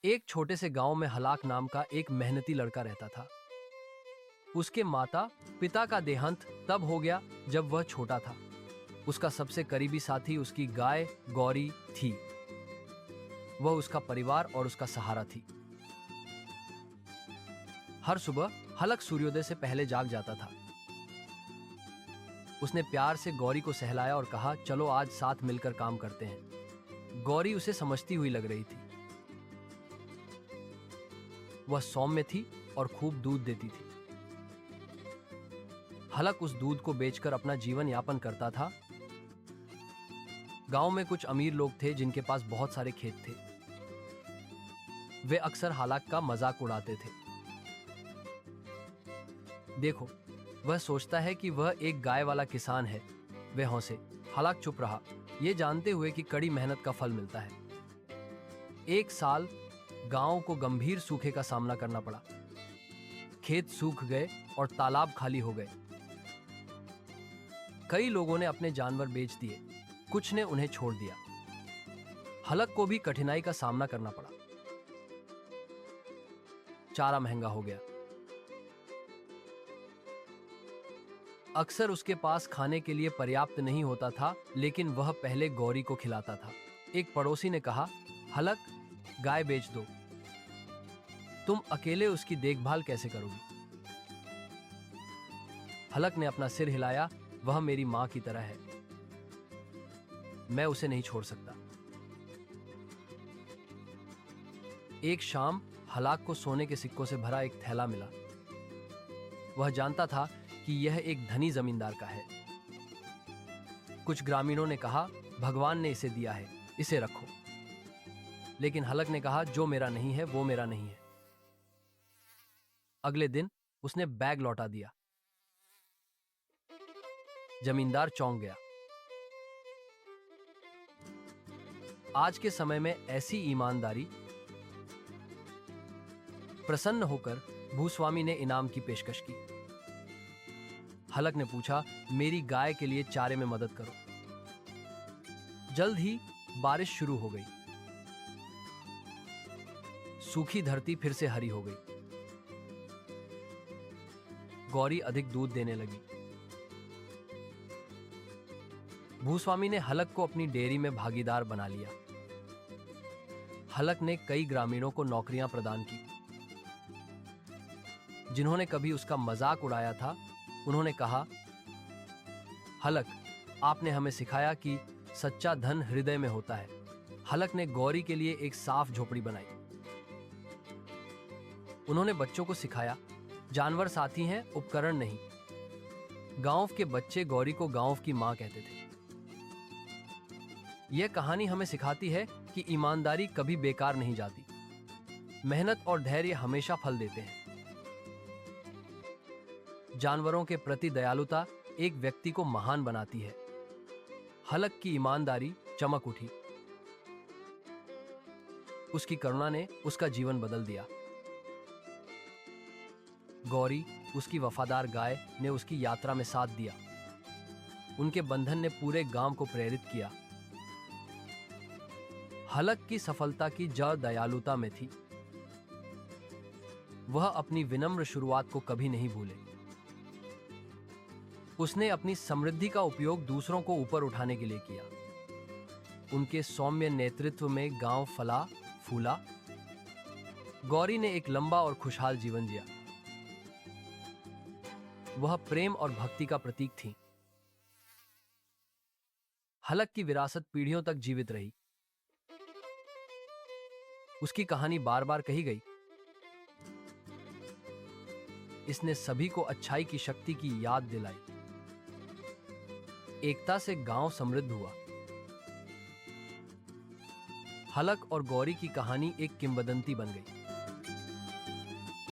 एक छोटे से गांव में हलाक नाम का एक मेहनती लड़का रहता था। उसके माता पिता का देहांत तब हो गया जब वह छोटा था। उसका सबसे करीबी साथी उसकी गाय गौरी थी। वह उसका परिवार और उसका सहारा थी। हर सुबह हलक सूर्योदय से पहले जाग जाता था। उसने प्यार से गौरी को सहलाया और कहा, चलो आज साथ मिलकर काम करते हैं। गौरी उसे समझती हुई लग रही थी। वह सौम्य थी और खूब दूध देती थी। हलक उस दूध को बेचकर अपना जीवन यापन करता था। गांव में कुछ अमीर लोग थे जिनके पास बहुत सारे खेत थे। वे अक्सर हलक का मजाक उड़ाते थे। देखो, वह सोचता है कि वह एक गाय वाला किसान है। वे हंसे। हलक चुप रहा, यह जानते हुए कि कड़ी मेहनत का फल मिलता है। एक साल गांव को गंभीर सूखे का सामना करना पड़ा। खेत सूख गए और तालाब खाली हो गए। कई लोगों ने अपने जानवर बेच दिए, कुछ ने उन्हें छोड़ दिया। हलक को भी कठिनाई का सामना करना पड़ा। चारा महंगा हो गया। अक्सर उसके पास खाने के लिए पर्याप्त नहीं होता था, लेकिन वह पहले गौरी को खिलाता था। एक पड़ोसी ने कहा, हलक, गाय बेच दो। तुम अकेले उसकी देखभाल कैसे करोगी? हलक ने अपना सिर हिलाया, वह मेरी मां की तरह है। मैं उसे नहीं छोड़ सकता। एक शाम हलक को सोने के सिक्कों से भरा एक थैला मिला। वह जानता था कि यह एक धनी जमींदार का है। कुछ ग्रामीणों ने कहा, भगवान ने इसे दिया है, इसे रखो। लेकिन हलक ने कहा, जो मेरा नहीं है वो मेरा नहीं है। अगले दिन उसने बैग लौटा दिया। जमींदार चौंक गया। आज के समय में ऐसी ईमानदारी। प्रसन्न होकर भूस्वामी ने इनाम की पेशकश की। हलक ने पूछा, मेरी गाय के लिए चारे में मदद करो। जल्द ही बारिश शुरू हो गई। सूखी धरती फिर से हरी हो गई। गौरी अधिक दूध देने लगी। भूस्वामी ने हलक को अपनी डेयरी में भागीदार बना लिया। हलक ने कई ग्रामीणों को नौकरियां प्रदान की। जिन्होंने कभी उसका मजाक उड़ाया था, उन्होंने कहा, हलक, आपने हमें सिखाया कि सच्चा धन हृदय में होता है। हलक ने गौरी के लिए एक साफ झोपड़ी बनाई। उन्होंने बच्चों को सिखाया, जानवर साथी हैं, उपकरण नहीं। गांव के बच्चे गौरी को गांव की मां कहते थे। यह कहानी हमें सिखाती है कि ईमानदारी कभी बेकार नहीं जाती। मेहनत और धैर्य हमेशा फल देते हैं। जानवरों के प्रति दयालुता एक व्यक्ति को महान बनाती है। हलक की ईमानदारी चमक उठी। उसकी करुणा ने उसका जीवन बदल दिया। गौरी, उसकी वफादार गाय, ने उसकी यात्रा में साथ दिया। उनके बंधन ने पूरे गांव को प्रेरित किया। हलक की सफलता की जड़ दयालुता में थी। वह अपनी विनम्र शुरुआत को कभी नहीं भूले। उसने अपनी समृद्धि का उपयोग दूसरों को ऊपर उठाने के लिए किया। उनके सौम्य नेतृत्व में गांव फला फूला। गौरी ने एक लंबा और खुशहाल जीवन जिया। वह प्रेम और भक्ति का प्रतीक थी। हलक की विरासत पीढ़ियों तक जीवित रही। उसकी कहानी बार बार कही गई। इसने सभी को अच्छाई की शक्ति की याद दिलाई। एकता से गांव समृद्ध हुआ। हलक और गौरी की कहानी एक किंवदंती बन गई।